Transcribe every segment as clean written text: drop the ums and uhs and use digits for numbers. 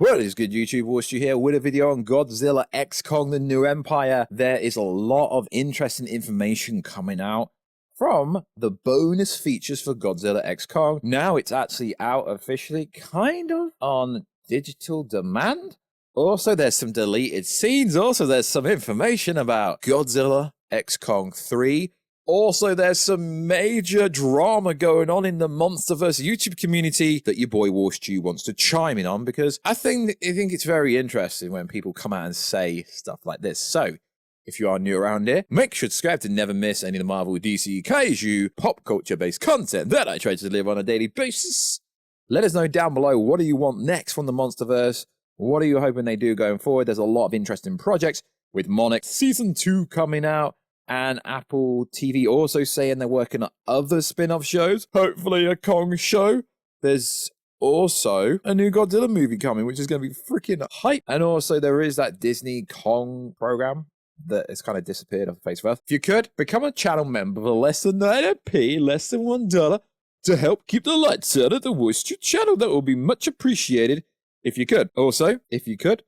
What is good, YouTube? Warstu here with a video on Godzilla X Kong The New Empire. There is a lot of interesting information coming out from the bonus features for Godzilla X Kong. Now it's actually out officially, kind of on digital demand. Also, there's some deleted scenes. Also, there's some information about Godzilla X Kong 3. Also, there's some major drama going on in the MonsterVerse YouTube community that your boy Warstu wants to chime in on, because I think it's very interesting when people come out and say stuff like this. So, if you are new around here, make sure to subscribe to never miss any of the Marvel, DC, Kaiju, pop culture-based content that I try to deliver on a daily basis. Let us know down below, what do you want next from the MonsterVerse? What are you hoping they do going forward? There's a lot of interesting projects with Monarch Season 2 coming out. And Apple TV also saying they're working on other spin-off shows. Hopefully a Kong show. There's also a new Godzilla movie coming, which is going to be freaking hype. And also there is that Disney Kong program that has kind of disappeared off the face of Earth. If you could, become a channel member for less than 90p, less than $1, to help keep the lights on at the Warstu channel. That will be much appreciated if you could. Also, if you could,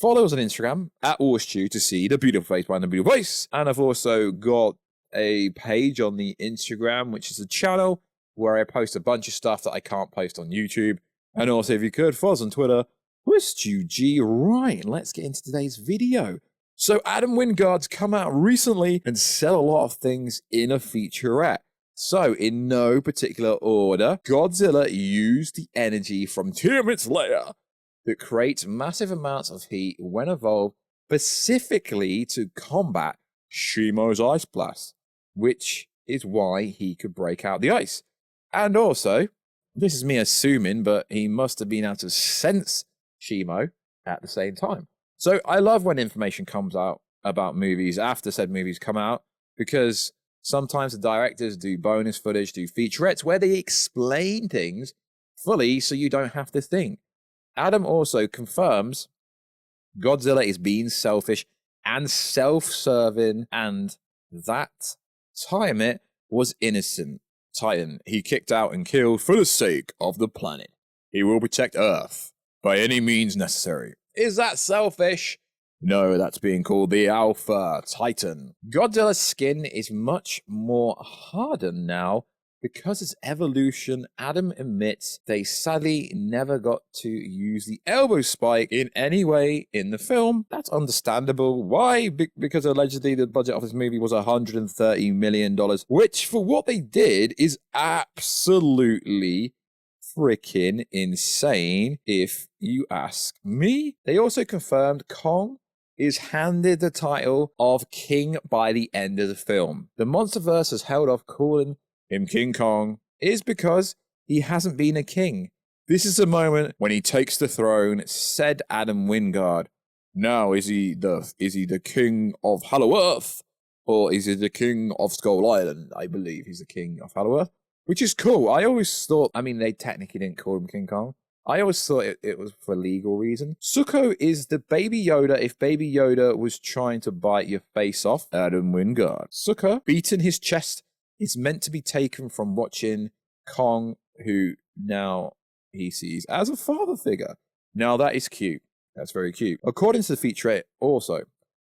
follow us on Instagram at Warstu to see the beautiful face behind the beautiful voice. And I've also got a page on the Instagram, which is a channel where I post a bunch of stuff that I can't post on YouTube. And also, if you could, follow us on Twitter, WarstuG. Right, let's get into today's video. So Adam Wingard's come out recently and said a lot of things in a featurette. So, in no particular order, Godzilla used the energy from Tiamat's lair that creates massive amounts of heat when evolved specifically to combat Shimo's ice blast, which is why he could break out the ice. And also, this is me assuming, but he must have been able to sense Shimo at the same time. So I love when information comes out about movies after said movies come out, because sometimes the directors do bonus footage, do featurettes where they explain things fully so you don't have to think. Adam also confirms Godzilla is being selfish and self-serving, and that Tiamat was innocent. Titan, he kicked out and killed for the sake of the planet. He will protect Earth by any means necessary. Is that selfish? No, that's being called the Alpha Titan. Godzilla's skin is much more hardened now, because its evolution. Adam admits they sadly never got to use the elbow spike in any way in the film. That's understandable. Why? Because allegedly the budget of this movie was $130 million, which for what they did is absolutely freaking insane, if you ask me. They also confirmed Kong is handed the title of King by the end of the film. The MonsterVerse has held off calling him King Kong is because he hasn't been a king. This is the moment when he takes the throne, said Adam Wingard. Now, is he the king of Hollow Earth, or is he the king of Skull Island? I believe he's the king of Hollow Earth, which is cool. I always thought, I mean, they technically didn't call him King Kong. I always thought it was for legal reason. Zuko is the Baby Yoda if Baby Yoda was trying to bite your face off. Adam Wingard. Zuko beating his chest is meant to be taken from watching Kong, who now he sees as a father figure. Now that is cute. That's very cute. According to the featurette also,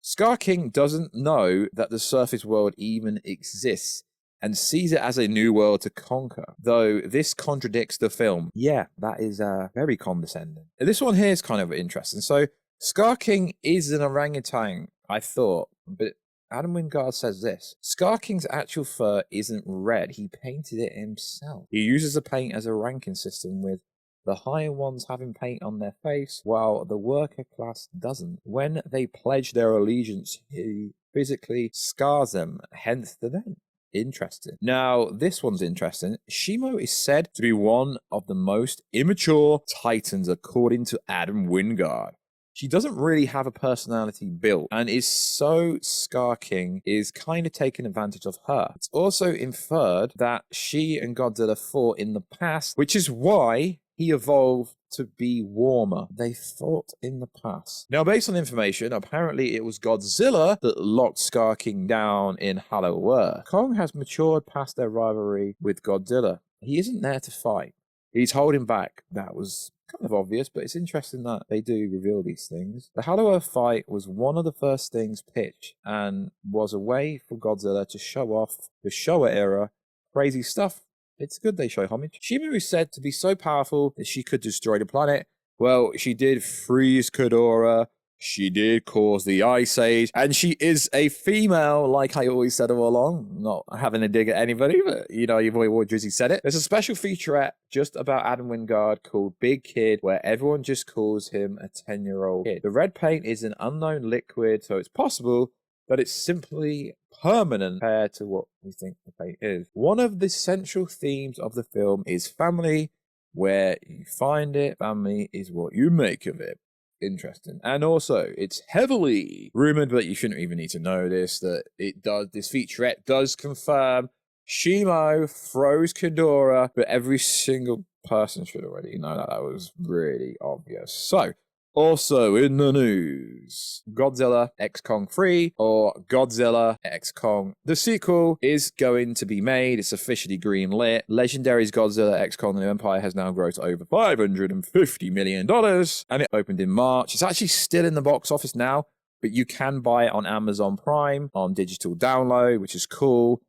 Scar King doesn't know that the surface world even exists and sees it as a new world to conquer, though this contradicts the film. Yeah, that is very condescending. This one here is kind of interesting. So Scar King is an orangutan, I thought, but Adam Wingard says this: Scar King's actual fur isn't red, he painted it himself. He uses the paint as a ranking system, with the higher ones having paint on their face, while the worker class doesn't. When they pledge their allegiance, he physically scars them, hence the name. Interesting. Now, this one's interesting. Shimo is said to be one of the most immature titans, according to Adam Wingard. She doesn't really have a personality built, and is so Scar King is kind of taking advantage of her. It's also inferred that she and Godzilla fought in the past, which is why he evolved to be warmer. They fought in the past. Now, based on information, apparently it was Godzilla that locked Scar King down in Hollow Earth. Kong has matured past their rivalry with Godzilla. He isn't there to fight. He's holding back. That was kind of obvious, but it's interesting that they do reveal these things. The Hollow Earth fight was one of the first things pitched and was a way for Godzilla to show off the Showa era crazy stuff. It's good they show homage. Shimu is said to be so powerful that she could destroy the planet. Well, she did freeze Ghidorah. She did cause the Ice Age, and she is a female, like I always said all along. Not having a dig at anybody, but you know, your boy War Drizzy said it. There's a special featurette just about Adam Wingard called Big Kid, where everyone just calls him a 10-year-old kid. The red paint is an unknown liquid, so it's possible that it's simply permanent compared to what we think the paint is. One of the central themes of the film is family. Where you find it, family is what you make of it. Interesting. And also, it's heavily rumored, but you shouldn't even need to know this, that this featurette does confirm Shimo froze Ghidorah, but every single person should already know that. That was really obvious. So, also in the news, Godzilla X Kong 3 or Godzilla X Kong. The sequel is going to be made. It's officially greenlit. Legendary's Godzilla X Kong: The New Empire has now grossed over $550 million, and it opened in March. It's actually still in the box office now, but you can buy it on Amazon Prime on digital download, which is cool.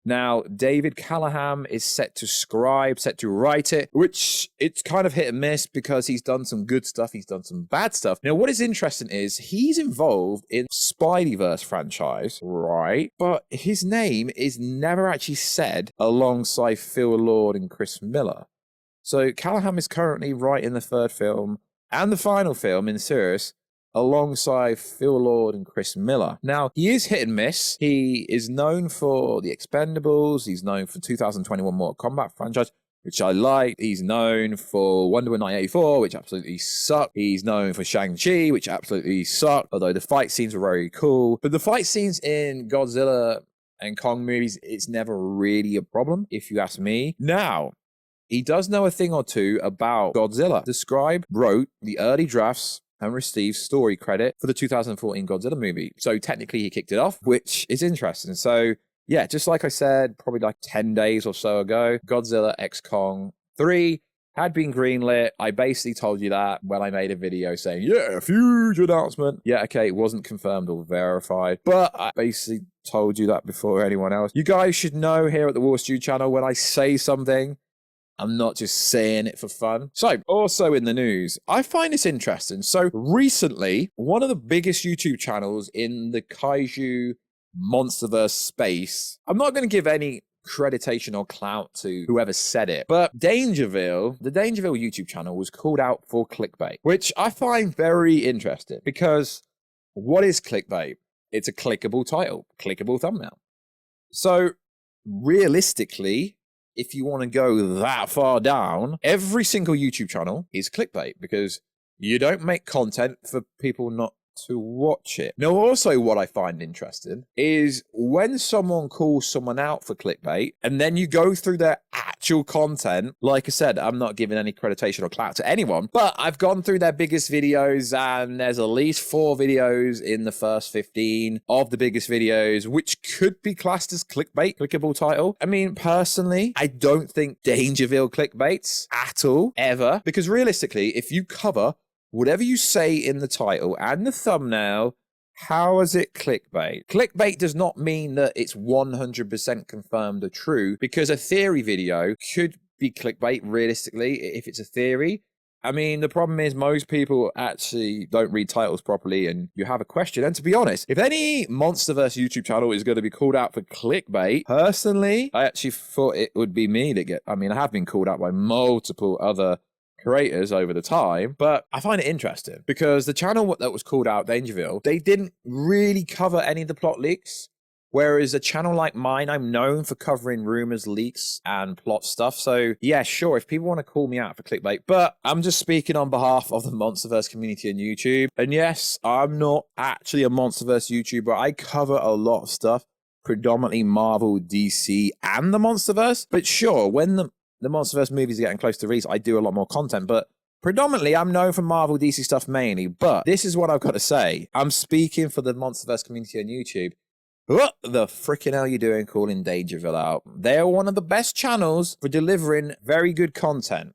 Now, David Callahan is set to write it, which it's kind of hit and miss because he's done some good stuff, he's done some bad stuff. Now, what is interesting is he's involved in Spideyverse franchise, right? But his name is never actually said alongside Phil Lord and Chris Miller. So Callahan is currently writing the third film and the final film in the series alongside Phil Lord and Chris Miller. Now, he is hit and miss. He is known for The Expendables. He's known for 2021 Mortal Kombat franchise, which I like. He's known for Wonder Woman 1984, which absolutely sucked. He's known for Shang-Chi, which absolutely sucked, although the fight scenes were very cool. But the fight scenes in Godzilla and Kong movies, it's never really a problem, if you ask me. Now, he does know a thing or two about Godzilla. The scribe wrote the early drafts and received story credit for the 2014 Godzilla movie. So technically he kicked it off, which is interesting. So yeah, just like I said, probably like 10 days or so ago, Godzilla X Kong 3 had been greenlit. I basically told you that when I made a video saying, yeah, huge announcement. Yeah, okay, it wasn't confirmed or verified, but I basically told you that before anyone else. You guys should know here at the Warstu channel, when I say something, I'm not just saying it for fun. So, also in the news, I find this interesting. So, recently, one of the biggest YouTube channels in the Kaiju MonsterVerse space, I'm not going to give any creditation or clout to whoever said it, but the Dangerville YouTube channel was called out for clickbait, which I find very interesting because what is clickbait? It's a clickable title, clickable thumbnail. So, realistically, if you want to go that far down, every single YouTube channel is clickbait because you don't make content for people not to watch it. Now, also what I find interesting is when someone calls someone out for clickbait and then you go through their actual content, like I said, I'm not giving any creditation or clout to anyone, but I've gone through their biggest videos and there's at least 4 videos in the first 15 of the biggest videos, which could be classed as clickbait, clickable title. I mean, personally, I don't think Dangerville clickbaits at all, ever, because realistically, if you cover whatever you say in the title and the thumbnail, how is it clickbait? Clickbait does not mean that it's 100% confirmed or true, because a theory video could be clickbait realistically if it's a theory. I mean, the problem is most people actually don't read titles properly and you have a question. And to be honest, if any MonsterVerse YouTube channel is going to be called out for clickbait, personally, I actually thought it would be me to get, I mean, I have been called out by multiple other creators over the time, but I find it interesting because the channel that was called out, Dangerville, they didn't really cover any of the plot leaks, whereas a channel like mine, I'm known for covering rumors, leaks, and plot stuff. So yeah, sure, if people want to call me out for clickbait, but I'm just speaking on behalf of the MonsterVerse community on YouTube. And yes, I'm not actually a MonsterVerse YouTuber. I cover a lot of stuff, predominantly Marvel, DC, and the MonsterVerse. But sure, when the MonsterVerse movies are getting close to release, I do a lot more content, but predominantly I'm known for Marvel, DC stuff mainly. But this is what I've got to say. I'm speaking for the MonsterVerse community on YouTube. What the freaking hell are you doing calling Dangerville out? They're one of the best channels for delivering very good content.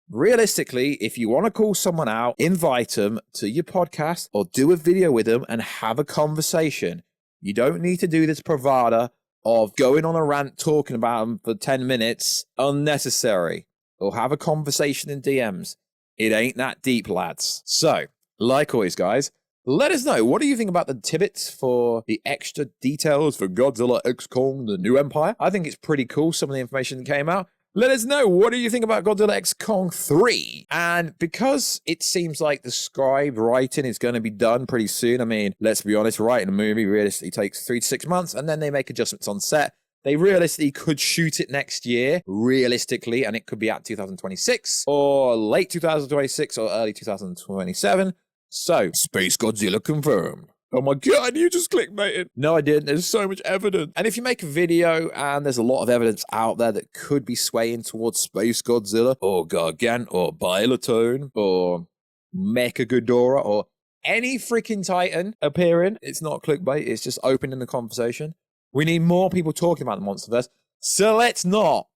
realistically, if you want to call someone out, invite them to your podcast or do a video with them and have a conversation. You don't need to do this bravado of going on a rant talking about them for 10 minutes. Unnecessary. Or have a conversation in DMs. It ain't that deep, lads. So, like always, guys, let us know, what do you think about the tidbits for the extra details for Godzilla X Kong, the New Empire? I think it's pretty cool, some of the information that came out. Let us know, what do you think about Godzilla X Kong 3? And because it seems like the scribe writing is going to be done pretty soon, I mean, let's be honest, writing a movie realistically takes 3 to 6 months, and then they make adjustments on set. They realistically could shoot it next year, realistically, and it could be out 2026, or late 2026, or early 2027. So, Space Godzilla confirmed. Oh my god, you just clickbaited. No, I didn't. There's so much evidence. And if you make a video and there's a lot of evidence out there that could be swaying towards Space Godzilla, or Gargant, or Bilatone, or Mecha Ghidorah, or any freaking Titan appearing, it's not clickbait, it's just opening the conversation. We need more people talking about the MonsterVerse. So let's not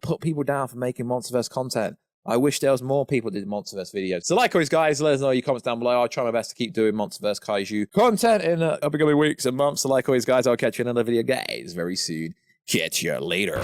put people down for making MonsterVerse content. I wish there was more people that did MonsterVerse videos. So like always, guys, let us know your comments down below. I'll try my best to keep doing MonsterVerse Kaiju content in upcoming weeks and months. So like always, guys, I'll catch you in another video, guys, very soon. Catch you later.